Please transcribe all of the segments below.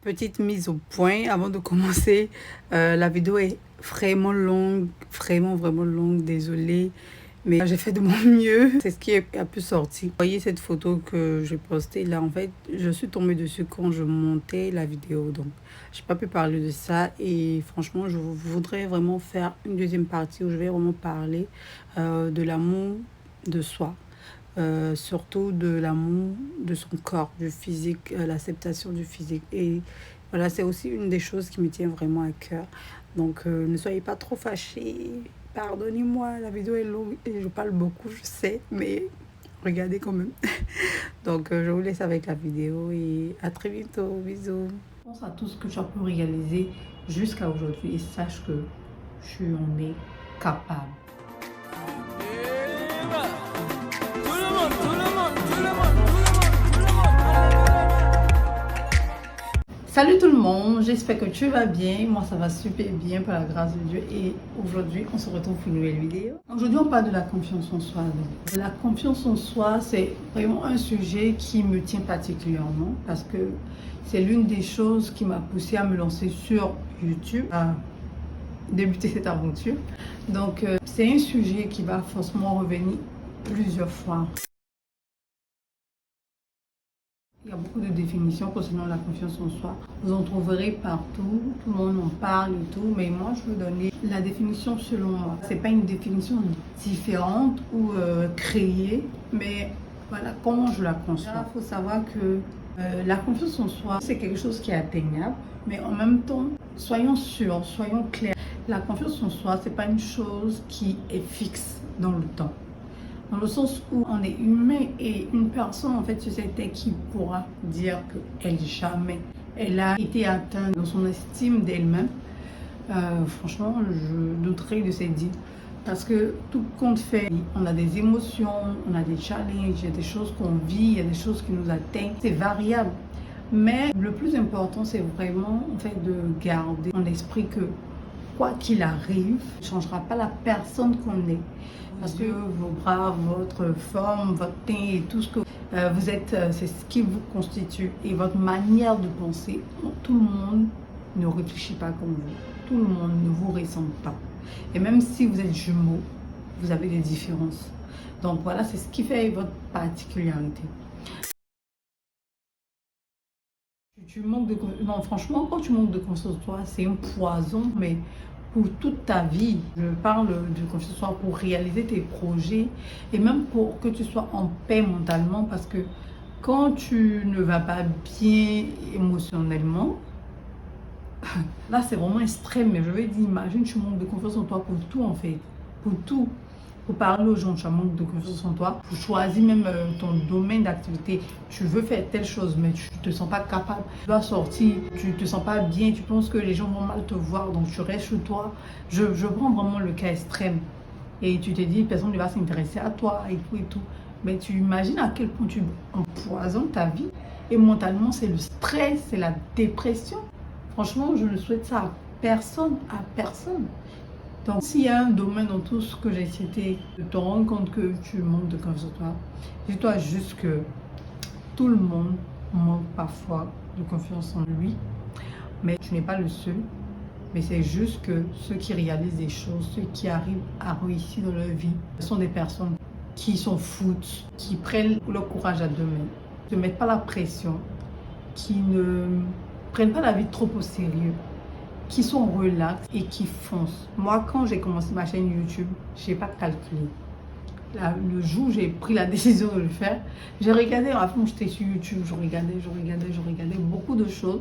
Petite mise au point avant de commencer. La vidéo est vraiment longue, vraiment longue, désolée. Mais j'ai fait de mon mieux. C'est ce qui a pu sortir. Vous voyez cette photo que j'ai postée là. En fait, je suis tombée dessus quand je montais la vidéo. Donc, j'ai pas pu parler de ça. Et franchement, je voudrais vraiment faire une deuxième partie où je vais vraiment parler de l'amour de soi. Surtout de l'amour de son corps, du physique, l'acceptation du physique. Et voilà, c'est aussi une des choses qui me tient vraiment à cœur. Donc, ne soyez pas trop fâchés. Pardonnez-moi, la vidéo est longue et je parle beaucoup, je sais, mais regardez quand même. Donc, je vous laisse avec la vidéo et à très bientôt. Bisous. Je pense à tout ce que tu as pu réaliser jusqu'à aujourd'hui et sache que tu en es capable. Salut tout le monde, j'espère que tu vas bien. Moi ça va super bien par la grâce de Dieu et aujourd'hui on se retrouve pour une nouvelle vidéo. Aujourd'hui on parle de la confiance en soi. Donc, la confiance en soi c'est vraiment un sujet qui me tient particulièrement parce que c'est l'une des choses qui m'a poussé à me lancer sur YouTube, à débuter cette aventure. Donc c'est un sujet qui va forcément revenir plusieurs fois. Il y a beaucoup de définitions concernant la confiance en soi. Vous en trouverez partout, tout le monde en parle et tout, mais moi je veux donner la définition selon moi. C'est pas une définition différente ou créée, mais voilà comment je la conçois. Il faut savoir que la confiance en soi, c'est quelque chose qui est atteignable, mais en même temps, soyons sûrs, soyons clairs. La confiance en soi, c'est pas une chose qui est fixe dans le temps. Dans le sens où on est humain et une personne en fait sur cette terre qui pourra dire qu'elle jamais elle a été atteinte dans son estime d'elle-même, franchement je douterais de ces dits parce que tout compte fait, on a des émotions, on a des challenges, il y a des choses qu'on vit, il y a des choses qui nous atteignent, c'est variable. Mais le plus important c'est vraiment en fait de garder en esprit que quoi qu'il arrive, ne changera pas la personne qu'on est. Parce que vos bras, votre forme, votre teint et tout ce que vous êtes, c'est ce qui vous constitue. Et votre manière de penser, tout le monde ne réfléchit pas comme vous. Tout le monde ne vous ressemble pas. Et même si vous êtes jumeaux, vous avez des différences. Donc voilà, c'est ce qui fait votre particularité. Tu manques de... Non, franchement, quand tu manques de confiance en toi, c'est un poison, mais pour toute ta vie. Je parle de confiance en soi pour réaliser tes projets et même pour que tu sois en paix mentalement parce que quand tu ne vas pas bien émotionnellement, là c'est vraiment extrême, mais je vais dire, imagine, tu manques de confiance en toi pour tout en fait, pour tout. Pour parler aux gens, tu as manque de confiance en toi. Pour choisir même ton domaine d'activité. Tu veux faire telle chose, mais tu ne te sens pas capable. Tu dois sortir, tu ne te sens pas bien. Tu penses que les gens vont mal te voir, donc tu restes chez toi. Je prends vraiment le cas extrême. Et tu te dis, personne ne va s'intéresser à toi et tout et tout. Mais tu imagines à quel point tu empoisonnes ta vie. Et mentalement, c'est le stress, c'est la dépression. Franchement, je ne souhaite ça à personne, à personne. Donc, s'il y a un domaine dans tout ce que j'ai cité, de te rendre compte que tu manques de confiance en toi, dis-toi juste que tout le monde manque parfois de confiance en lui, mais tu n'es pas le seul. Mais c'est juste que ceux qui réalisent des choses, ceux qui arrivent à réussir dans leur vie, ce sont des personnes qui s'en foutent, qui prennent leur courage à deux mains, qui ne mettent pas la pression, qui ne prennent pas la vie trop au sérieux, qui sont relax et qui foncent. Moi, quand j'ai commencé ma chaîne YouTube, je n'ai pas calculé. Le jour où j'ai pris la décision de le faire, j'ai regardé, avant j'étais sur YouTube, je regardais beaucoup de choses.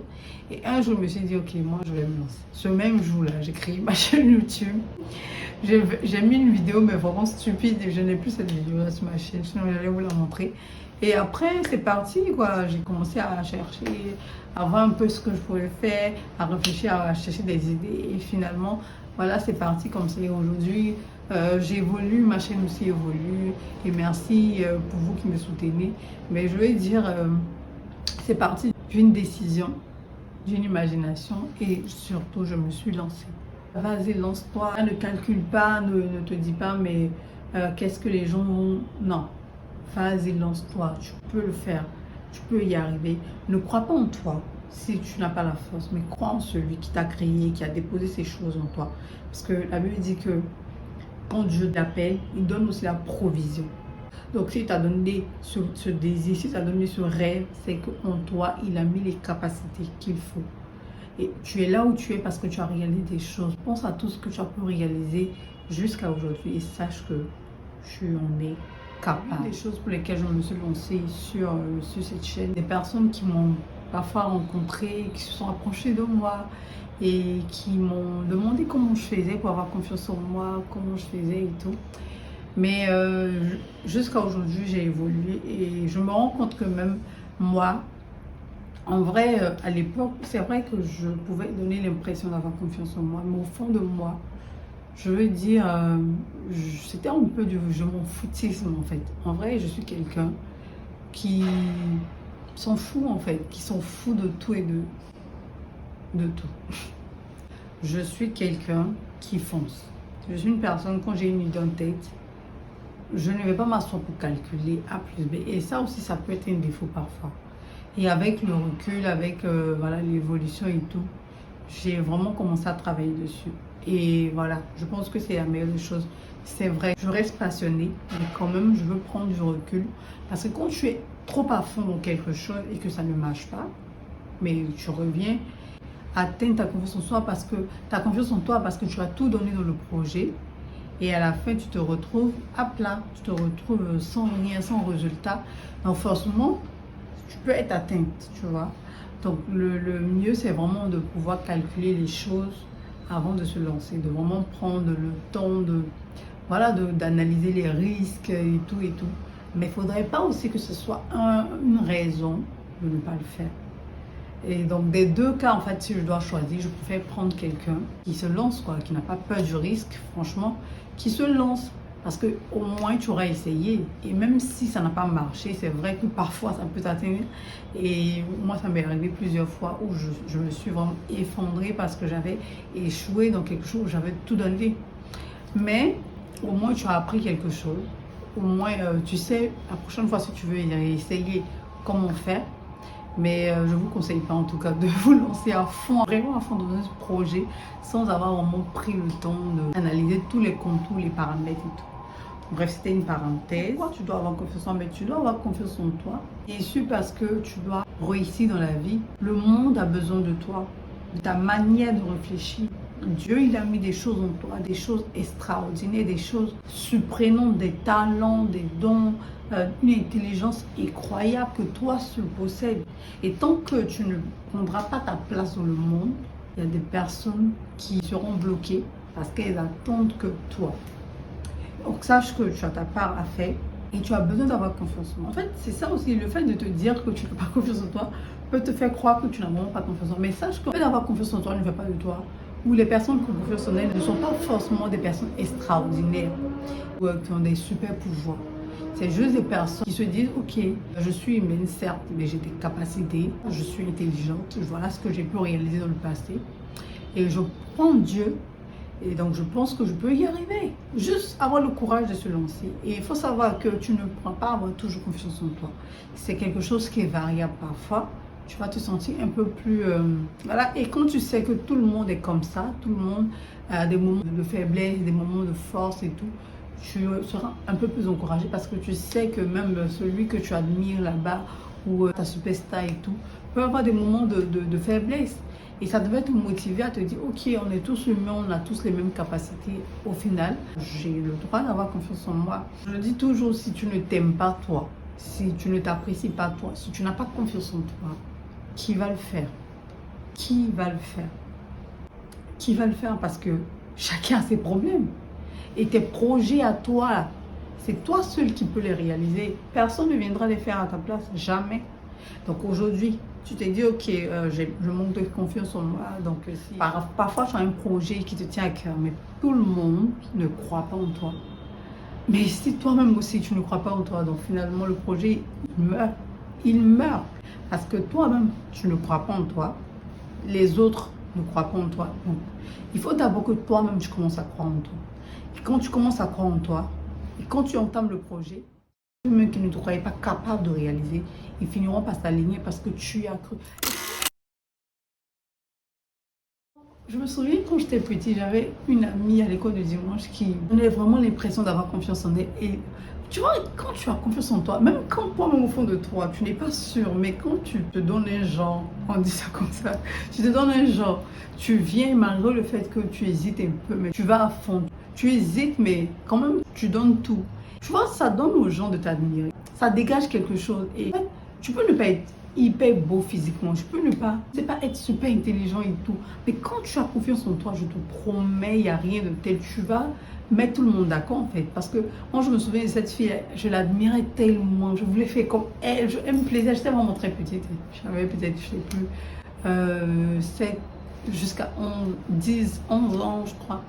Et un jour, je me suis dit, ok, moi, je vais me lancer. Ce même jour-là, j'ai créé ma chaîne YouTube. J'ai mis une vidéo, mais vraiment stupide, et je n'ai plus cette vidéo-là sur ma chaîne, sinon j'allais vous la montrer. Et après, c'est parti, quoi. J'ai commencé à chercher, à voir un peu ce que je pouvais faire, à réfléchir, à chercher des idées. Et finalement, voilà, c'est parti comme ça. Et aujourd'hui, j'évolue, ma chaîne aussi évolue. Et merci pour vous qui me soutenez. Mais je vais dire, c'est parti d'une décision, d'une imagination. Et surtout, je me suis lancée. Vas-y, lance-toi. Ne calcule pas, ne te dis pas, mais qu'est-ce que les gens vont... Non. Vas-y, lance-toi, tu peux le faire, tu peux y arriver. Ne crois pas en toi. si tu n'as pas la force, mais crois en celui qui t'a créé, qui a déposé ces choses en toi. Parce que la Bible dit que quand Dieu t'appelle, il donne aussi la provision. Donc, s'il t'a donné ce désir, s'il t'a donné ce rêve, c'est qu'en toi, il a mis les capacités qu'il faut. Et tu es là où tu es parce que tu as réalisé des choses. Pense à tout ce que tu as pu réaliser jusqu'à aujourd'hui et sache que tu en es capable. Des choses pour lesquelles je me suis lancée sur cette chaîne, des personnes qui m'ont parfois rencontré, qui se sont approchées de moi et qui m'ont demandé comment je faisais pour avoir confiance en moi, comment je faisais et tout. Mais jusqu'à aujourd'hui, j'ai évolué et je me rends compte que même moi, en vrai, à l'époque, c'est vrai que je pouvais donner l'impression d'avoir confiance en moi, mais au fond de moi, je veux dire, c'était un peu du je m'en foutisme en fait. En vrai, je suis quelqu'un qui s'en fout en fait, qui s'en fout de tout et de tout. Je suis quelqu'un qui fonce. Je suis une personne, quand j'ai une idée en tête, je ne vais pas m'asseoir pour calculer A plus B. Et ça aussi, ça peut être un défaut parfois. Et avec le recul, avec voilà, l'évolution et tout, j'ai vraiment commencé à travailler dessus. Et voilà, je pense que c'est la meilleure des choses. C'est vrai, je reste passionnée, mais quand même, je veux prendre du recul. Parce que quand tu es trop à fond dans quelque chose et que ça ne marche pas, mais tu reviens, atteins ta confiance en soi parce que ta confiance en toi parce que tu as tout donné dans le projet. Et à la fin, tu te retrouves à plat, tu te retrouves sans rien, sans résultat. Donc forcément, tu peux être atteinte, tu vois. Donc le mieux, c'est vraiment de pouvoir calculer les choses avant de se lancer, de vraiment prendre le temps de, voilà, d'analyser les risques et tout et tout. Mais il ne faudrait pas aussi que ce soit une raison de ne pas le faire. Et donc, des deux cas, en fait, si je dois choisir, je préfère prendre quelqu'un qui se lance, quoi, qui n'a pas peur du risque, franchement, qui se lance. Parce que au moins, tu auras essayé. Et même si ça n'a pas marché, c'est vrai que parfois, ça peut t'atteindre. Et moi, ça m'est arrivé plusieurs fois où je me suis vraiment effondrée parce que j'avais échoué dans quelque chose où j'avais tout donné. Mais au moins, tu as appris quelque chose. Au moins, tu sais, la prochaine fois, si tu veux essayer comment faire. Mais je ne vous conseille pas en tout cas de vous lancer à fond, vraiment à fond dans un projet sans avoir vraiment pris le temps d'analyser tous les contours, les paramètres et tout. Bref, c'était une parenthèse. Pourquoi tu dois avoir confiance en toi? Mais tu dois avoir confiance en toi. Et sûr parce que tu dois réussir dans la vie. Le monde a besoin de toi, de ta manière de réfléchir. Dieu, il a mis des choses en toi, des choses extraordinaires, des choses surprenantes, des talents, des dons, une intelligence incroyable que toi seul possèdes. Et tant que tu ne prendras pas ta place dans le monde, il y a des personnes qui seront bloquées parce qu'elles attendent que toi. Donc sache que tu as ta part à faire et tu as besoin d'avoir confiance en toi. En fait, c'est ça aussi, le fait de te dire que tu n'as pas confiance en toi peut te faire croire que tu n'as vraiment pas confiance en toi. Mais sache que le fait d'avoir confiance en toi ne fait pas de toi. Ou les personnes qui ont confiance en elles ne sont pas forcément des personnes extraordinaires ou qui ont des super pouvoirs. C'est juste des personnes qui se disent, ok, je suis humaine, certes, mais j'ai des capacités, je suis intelligente, voilà ce que j'ai pu réaliser dans le passé. Et je prends Dieu, et donc je pense que je peux y arriver. Juste avoir le courage de se lancer. Et il faut savoir que tu ne prends pas avoir toujours confiance en toi. C'est quelque chose qui est variable parfois. Tu vas te sentir un peu plus... voilà. Et quand tu sais que tout le monde est comme ça, tout le monde a des moments de faiblesse, des moments de force et tout, tu seras un peu plus encouragé parce que tu sais que même celui que tu admires là-bas ou ta superstar et tout peut avoir des moments de faiblesse. Et ça devait te motiver à te dire, ok, on est tous humains, on a tous les mêmes capacités. Au final, j'ai le droit d'avoir confiance en moi. Je dis toujours, si tu ne t'aimes pas toi, si tu ne t'apprécies pas toi, si tu n'as pas confiance en toi, qui va le faire? Qui va le faire? Qui va le faire? Parce que chacun a ses problèmes. Et tes projets à toi, c'est toi seul qui peux les réaliser. Personne ne viendra les faire à ta place, jamais. Donc aujourd'hui, tu t'es dit, ok, je manque de confiance en moi. Donc si parfois tu as un projet qui te tient à cœur, mais tout le monde ne croit pas en toi. Mais si toi-même aussi tu ne crois pas en toi, donc finalement le projet il meurt. Il meurt. Parce que toi-même, tu ne crois pas en toi. Les autres ne croient pas en toi. Donc, il faut d'abord que toi-même, tu commences à croire en toi. Et quand tu commences à croire en toi, et quand tu entames le projet, ceux-mêmes qui ne te croyaient pas capable de réaliser, ils finiront par s'aligner parce que tu y as cru. Je me souviens quand j'étais petite, j'avais une amie à l'école de dimanche qui donnait vraiment l'impression d'avoir confiance en elle. Et tu vois, quand tu as confiance en toi, même quand toi-même au fond de toi, tu n'es pas sûr, mais quand tu te donnes un genre, on dit ça comme ça, tu te donnes un genre, tu viens malgré le fait que tu hésites un peu, mais tu vas à fond. Tu hésites, mais quand même, tu donnes tout. Tu vois, ça donne aux gens de t'admirer. Ça dégage quelque chose. Et en fait, tu peux ne pas être hyper beau physiquement, je peux ne pas, c'est pas être super intelligent et tout, mais quand tu as confiance en toi, je te promets, il n'y a rien de tel, tu vas mettre tout le monde d'accord en fait, parce que moi je me souviens de cette fille, je l'admirais tellement, je voulais faire comme elle, elle me plaisait, j'étais vraiment très petite, j'avais peut-être, je sais plus, 7 jusqu'à 11, 10, 11 ans je crois.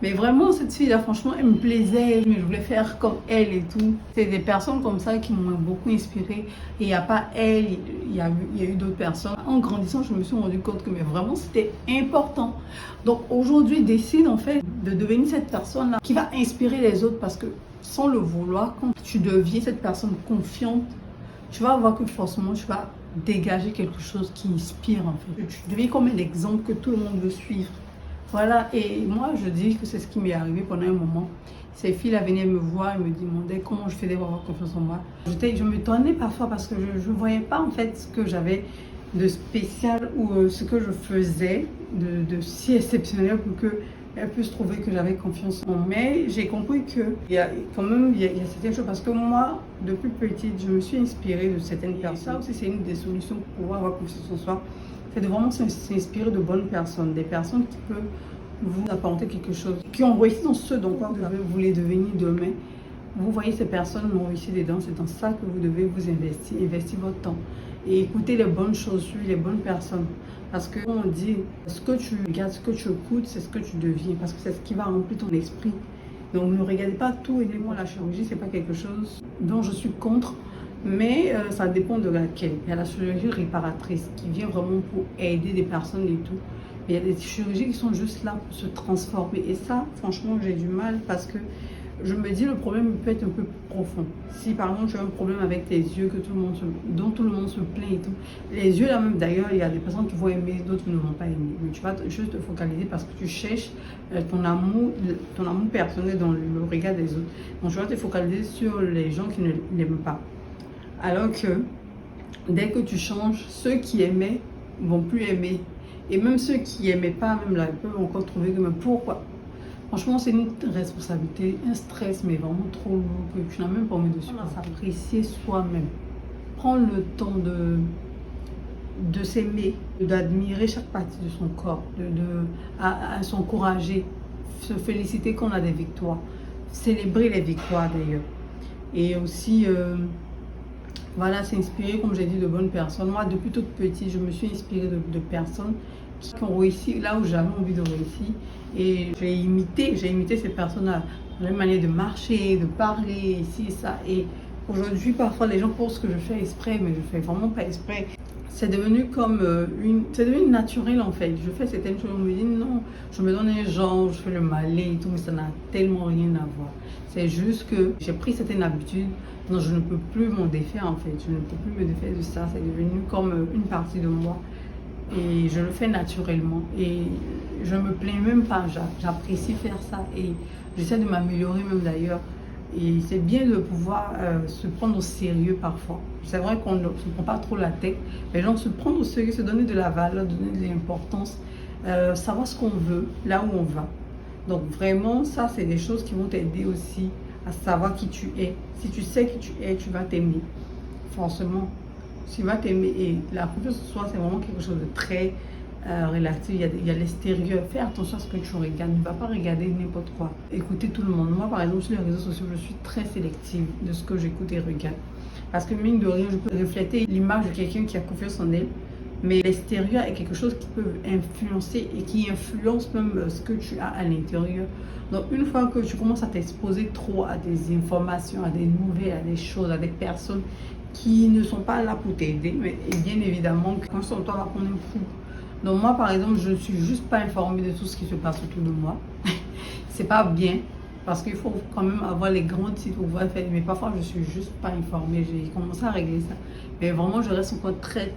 Mais vraiment, cette fille-là, franchement, elle me plaisait. Je voulais faire comme elle et tout. C'est des personnes comme ça qui m'ont beaucoup inspirée. Et il n'y a pas elle, il y a eu d'autres personnes. En grandissant, je me suis rendu compte que mais vraiment, c'était important. Donc aujourd'hui, décide en fait de devenir cette personne-là qui va inspirer les autres parce que sans le vouloir, quand tu deviens cette personne confiante, tu vas voir que forcément, tu vas dégager quelque chose qui inspire en fait. Tu deviens comme un exemple que tout le monde veut suivre. Voilà, et moi je dis que c'est ce qui m'est arrivé pendant un moment. Ces filles-là venaient me voir et me demandaient comment je faisais pour avoir confiance en moi. Je me tonnais parfois parce que je ne voyais pas en fait ce que j'avais de spécial ou ce que je faisais de si exceptionnel pour qu'elles puissent trouver que j'avais confiance en moi. Mais j'ai compris qu'il y a quand même il y a certaines choses parce que moi, depuis petite, je me suis inspirée de certaines personnes. Ça aussi, c'est une des solutions pour pouvoir avoir confiance en soi. C'est de vraiment s'inspirer de bonnes personnes, des personnes qui peuvent vous apporter quelque chose, qui ont réussi dans ce dont vous voulez devenir demain. Vous voyez, ces personnes ont réussi dedans, c'est dans ça que vous devez vous investir votre temps. Et écouter les bonnes choses, suivre les bonnes personnes. Parce que on dit, ce que tu regardes, ce que tu écoutes, c'est ce que tu deviens. Parce que c'est ce qui va remplir ton esprit. Donc ne regardez pas tout. Et moi, la chirurgie, c'est pas quelque chose dont je suis contre. Mais ça dépend de laquelle. Il y a la chirurgie réparatrice qui vient vraiment pour aider des personnes et tout. Mais il y a des chirurgies qui sont juste là pour se transformer. Et ça, franchement, j'ai du mal parce que je me dis le problème peut être un peu profond. Si par exemple tu as un problème avec tes yeux dont tout le monde se plaint et tout. Les yeux là même d'ailleurs, il y a des personnes qui vont aimer, d'autres qui ne vont pas aimer. Mais tu vas juste te focaliser parce que tu cherches ton amour personnel dans le regard des autres. Donc tu vas te focaliser sur les gens qui ne l'aiment pas. Alors que dès que tu changes, ceux qui aimaient vont plus aimer. Et même ceux qui n'aimaient pas, même là, ils peuvent encore trouver que mais pourquoi? Franchement, c'est une responsabilité, un stress, mais vraiment trop lourd que tu n'as même pas envie de s'apprécier soi-même. Prendre le temps de s'aimer, d'admirer chaque partie de son corps, à s'encourager, se féliciter qu'on a des victoires, célébrer les victoires d'ailleurs. Et aussi... voilà, s'inspirer, comme j'ai dit, de bonnes personnes. Moi, depuis toute petite, je me suis inspirée de personnes qui ont réussi là où j'avais envie de réussir. Et j'ai imité ces personnes-là, leur manière de marcher, de parler, ici et ça. Et aujourd'hui, parfois, les gens pensent que je fais exprès, mais je fais vraiment pas exprès. C'est devenu comme c'est devenu naturel en fait. Je fais certaines choses, on me dit non, je me donne un genre, je fais le malais et tout, mais ça n'a tellement rien à voir. C'est juste que j'ai pris certaines habitudes dont je ne peux plus m'en défaire en fait. Je ne peux plus me défaire de ça. C'est devenu comme une partie de moi. Et je le fais naturellement. Et je me plains même pas. J'apprécie faire ça. Et j'essaie de m'améliorer même d'ailleurs. Et c'est bien de pouvoir se prendre au sérieux parfois. C'est vrai qu'on ne se prend pas trop la tête, mais genre se prendre au sérieux, se donner de la valeur, donner de l'importance, savoir ce qu'on veut, là où on va. Donc vraiment, ça, c'est des choses qui vont t'aider aussi à savoir qui tu es. Si tu sais qui tu es, tu vas t'aimer. Forcément, tu vas t'aimer. Et la confiance en soi, c'est vraiment quelque chose de très relatif. Il y a l'extérieur. Fais attention à ce que tu regardes. Ne va pas regarder n'importe quoi. Écouter tout le monde. Moi, par exemple, sur les réseaux sociaux, je suis très sélective de ce que j'écoute et regarde. Parce que mine de rien, je peux refléter l'image de quelqu'un qui a confiance en elle. Mais l'extérieur est quelque chose qui peut influencer et qui influence même ce que tu as à l'intérieur. Donc une fois que tu commences à t'exposer trop à des informations, à des nouvelles, à des choses, à des personnes qui ne sont pas là pour t'aider, mais bien évidemment, quand on toi va prendre un coup. Donc moi par exemple, je ne suis juste pas informée de tout ce qui se passe autour de moi. C'est pas bien. Parce qu'il faut quand même avoir les grands titres pour pouvoir faire. Mais parfois, je suis juste pas informée. J'ai commencé à régler ça. Mais vraiment, je reste encore très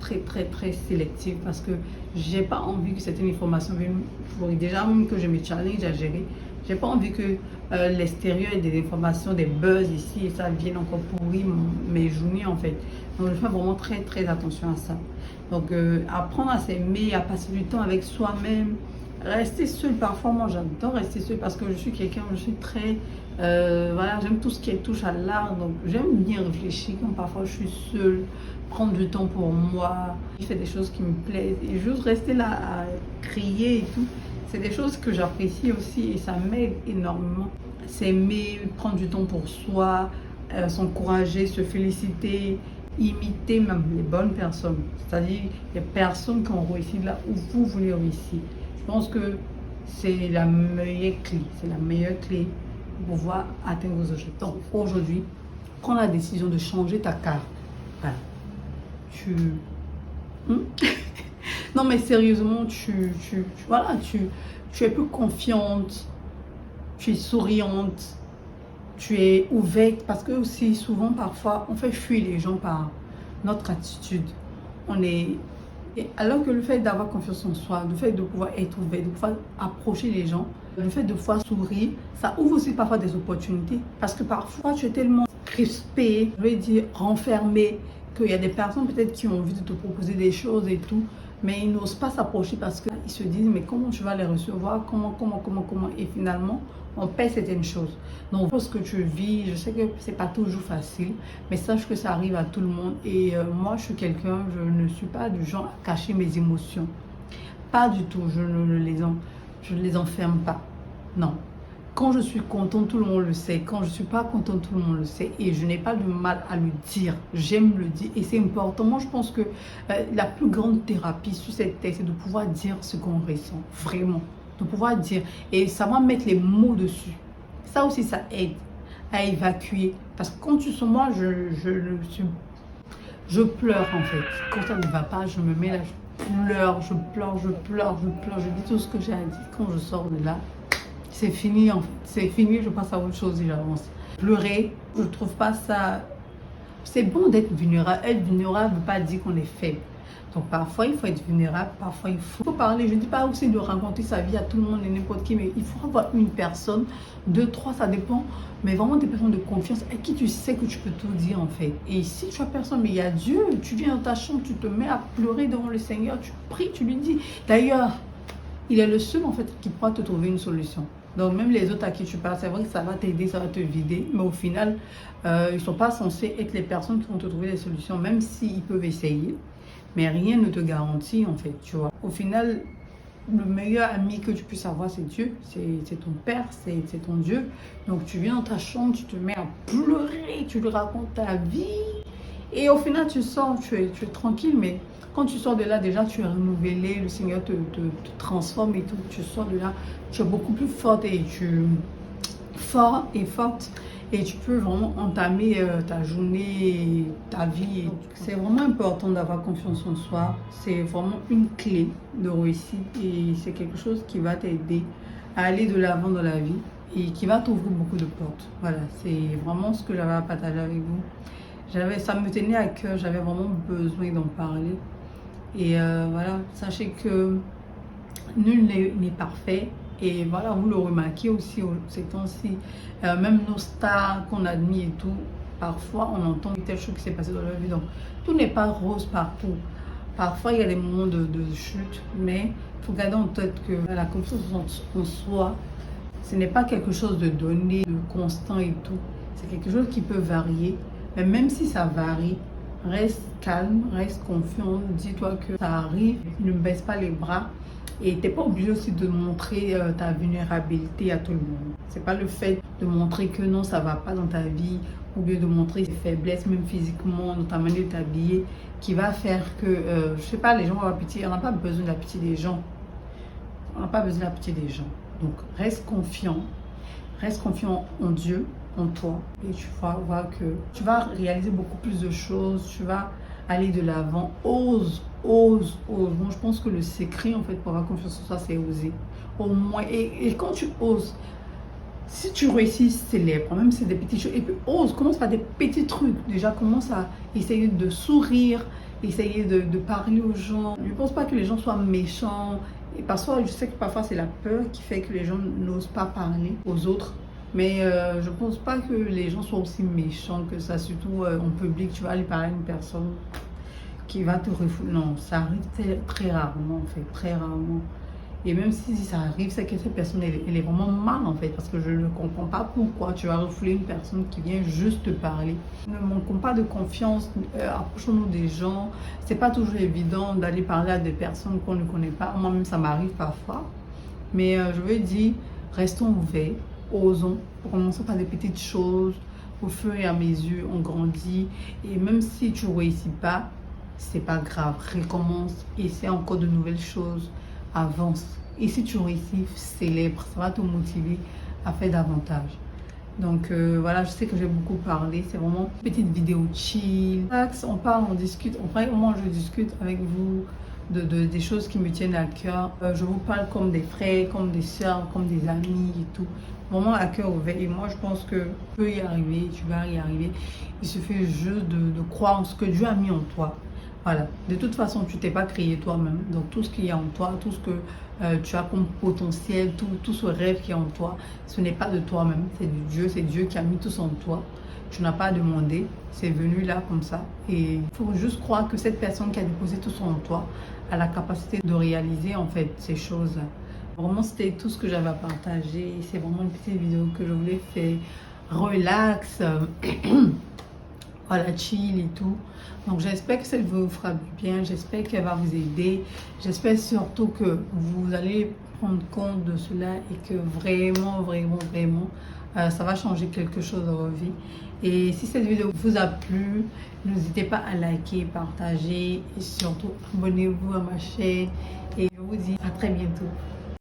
sélective parce que j'ai pas envie que certaines informations viennent. Déjà, même que je me challenge à gérer, j'ai pas envie que l'extérieur et des informations, des buzz ici et ça viennent encore pourrir mes journées en fait. Donc, je fais vraiment très attention à ça. Donc, apprendre à s'aimer, à passer du temps avec soi-même. Rester seule, parfois, moi j'adore rester seule parce que je suis quelqu'un, je suis très. Voilà, j'aime tout ce qui touche à l'art, donc j'aime bien réfléchir quand parfois je suis seule, prendre du temps pour moi, faire des choses qui me plaisent et juste rester là à crier et tout. C'est des choses que j'apprécie aussi et ça m'aide énormément. S'aimer, prendre du temps pour soi, s'encourager, se féliciter, imiter même les bonnes personnes. C'est-à-dire les personnes qui ont réussi là où vous voulez réussir. Je pense que c'est la meilleure clé. C'est la meilleure clé pour pouvoir atteindre vos objectifs. Donc aujourd'hui, prends la décision de changer ta carte. Voilà. Non mais sérieusement, voilà, tu es plus confiante, tu es souriante, tu es ouverte. Parce que aussi souvent, parfois, on fait fuir les gens par notre attitude. Et alors que le fait d'avoir confiance en soi, le fait de pouvoir être ouvert, de pouvoir approcher les gens, le fait de pouvoir sourire, ça ouvre aussi parfois des opportunités. Parce que parfois, tu es tellement crispé, je vais dire renfermé, qu'il y a des personnes peut-être qui ont envie de te proposer des choses et tout, mais ils n'osent pas s'approcher parce qu'ils se disent, mais comment tu vas les recevoir, comment, et finalement, on perd certaines choses. Donc, ce que tu vis, je sais que c'est pas toujours facile, mais sache que ça arrive à tout le monde. Et moi, je suis quelqu'un, je ne suis pas du genre à cacher mes émotions. Pas du tout, je ne les enferme pas. Non. Quand je suis contente, tout le monde le sait. Quand je ne suis pas contente, tout le monde le sait. Et je n'ai pas de mal à le dire. J'aime le dire. Et c'est important. Moi, je pense que la plus grande thérapie sur cette terre, c'est de pouvoir dire ce qu'on ressent. Vraiment. De pouvoir dire. Et savoir mettre les mots dessus. Ça aussi, ça aide à évacuer. Parce que quand tu sens, moi, je pleure en fait. Quand ça ne va pas, je me mets là, je pleure. Je dis tout ce que j'ai à dire. Quand je sors de là, c'est fini en fait. C'est fini, je passe à autre chose et j'avance. Pleurer, je trouve pas ça. C'est bon d'être vulnérable. Être vulnérable ne veut pas dire qu'on est faible. Donc parfois il faut être vulnérable, parfois il faut parler. Je ne dis pas aussi de raconter sa vie à tout le monde et n'importe qui, mais il faut avoir une personne, deux, trois, ça dépend. Mais vraiment des personnes de confiance à qui tu sais que tu peux tout dire en fait. Et si tu as personne, mais il y a Dieu, tu viens dans ta chambre, tu te mets à pleurer devant le Seigneur, tu pries, tu lui dis. D'ailleurs, il est le seul en fait qui pourra te trouver une solution. Donc même les autres à qui tu parles, c'est vrai que ça va t'aider, ça va te vider, mais au final, ils ne sont pas censés être les personnes qui vont te trouver des solutions, même s'ils peuvent essayer. Mais rien ne te garantit en fait, tu vois. Au final, le meilleur ami que tu puisses avoir, c'est Dieu, c'est ton Père, c'est ton Dieu. Donc tu viens dans ta chambre, tu te mets à pleurer, tu lui racontes ta vie. Et au final, tu sors, tu es tranquille, mais quand tu sors de là, déjà, tu es renouvelé, le Seigneur te transforme et tout. Tu sors de là, tu es beaucoup plus forte et forte. Et tu peux vraiment entamer ta journée, ta vie. C'est vraiment important d'avoir confiance en soi. C'est vraiment une clé de réussite et c'est quelque chose qui va t'aider à aller de l'avant dans la vie et qui va t'ouvrir beaucoup de portes. Voilà, c'est vraiment ce que j'avais à partager avec vous. Ça me tenait à cœur, j'avais vraiment besoin d'en parler. Et voilà, sachez que nul n'est parfait. Et voilà, vous le remarquez aussi ces temps-ci, même nos stars qu'on admire et tout, parfois on entend telle chose qui s'est passée dans leur vie. Donc, tout n'est pas rose partout. Parfois, il y a des moments de chute, mais il faut garder en tête que la confiance en soi, ce n'est pas quelque chose de donné, de constant et tout. C'est quelque chose qui peut varier. Mais même si ça varie, reste calme, reste confiant, dis-toi que ça arrive, ne baisse pas les bras. Et tu n'es pas obligé aussi de montrer ta vulnérabilité à tout le monde. C'est pas le fait de montrer que non, ça va pas dans ta vie, ou bien de montrer tes faiblesses, même physiquement, dans ta manière de t'habiller, qui va faire que, je sais pas, les gens vont avoir pitié. On n'a pas besoin de la pitié des gens. On n'a pas besoin de la pitié des gens. Donc, reste confiant en Dieu, en toi, et tu vas voir que tu vas réaliser beaucoup plus de choses, tu vas aller de l'avant, ose. Moi, je pense que le secret, en fait, pour avoir confiance en soi, c'est oser. Au moins, et quand tu oses, Si tu réussis, célèbre, même si c'est des petites choses. Et puis ose, commence par des petits trucs. Déjà, commence à essayer de sourire, essayer de parler aux gens. Je ne pense pas que les gens soient méchants. Et parfois, je sais que parfois c'est la peur qui fait que les gens n'osent pas parler aux autres. Mais je ne pense pas que les gens soient aussi méchants que ça, surtout en public. Tu vas aller parler à une personne qui va te refouler. Non, ça arrive très rarement, en fait, très rarement. Et même si ça arrive, c'est que cette personne, elle est vraiment mal, en fait, parce que je ne comprends pas pourquoi tu vas refouler une personne qui vient juste te parler. Ne manquons pas de confiance, approchons-nous des gens. C'est pas toujours évident d'aller parler à des personnes qu'on ne connaît pas. Moi-même, ça m'arrive parfois. Mais je veux dire, restons ouverts, osons, commençons par des petites choses. Au fur et à mesure, on grandit. Et même si tu ne réussis pas, c'est pas grave. Recommence, essaie encore de nouvelles choses, avance. Et si tu réussis, célèbre. Ça va te motiver à faire davantage. Donc voilà, je sais que j'ai beaucoup parlé. C'est vraiment une petite vidéo chill. On parle, on discute. Moi, je discute avec vous des choses qui me tiennent à cœur. Je vous parle comme des frères, comme des soeurs, comme des amis et tout. Vraiment à cœur ouvert. Et moi, je pense que tu peux y arriver, tu vas y arriver. Il suffit juste de croire en ce que Dieu a mis en toi. Voilà. De toute façon, tu t'es pas créé toi-même. Donc, tout ce qu'il y a en toi, tout ce que tu as comme potentiel, tout ce rêve qui est en toi, ce n'est pas de toi-même. C'est Dieu qui a mis tout ça en toi. Tu n'as pas demandé. C'est venu là comme ça. Et il faut juste croire que cette personne qui a déposé tout ça en toi a la capacité de réaliser, en fait, ces choses. Vraiment, c'était tout ce que j'avais à partager. C'est vraiment une petite vidéo que je voulais faire. Relax. Voilà, chill et tout. Donc j'espère que cette vidéo vous fera du bien, j'espère qu'elle va vous aider, j'espère surtout que vous allez prendre compte de cela et que vraiment ça va changer quelque chose dans votre vie. Et si cette vidéo vous a plu, n'hésitez pas à liker, partager et surtout abonnez-vous à ma chaîne et je vous dis à très bientôt.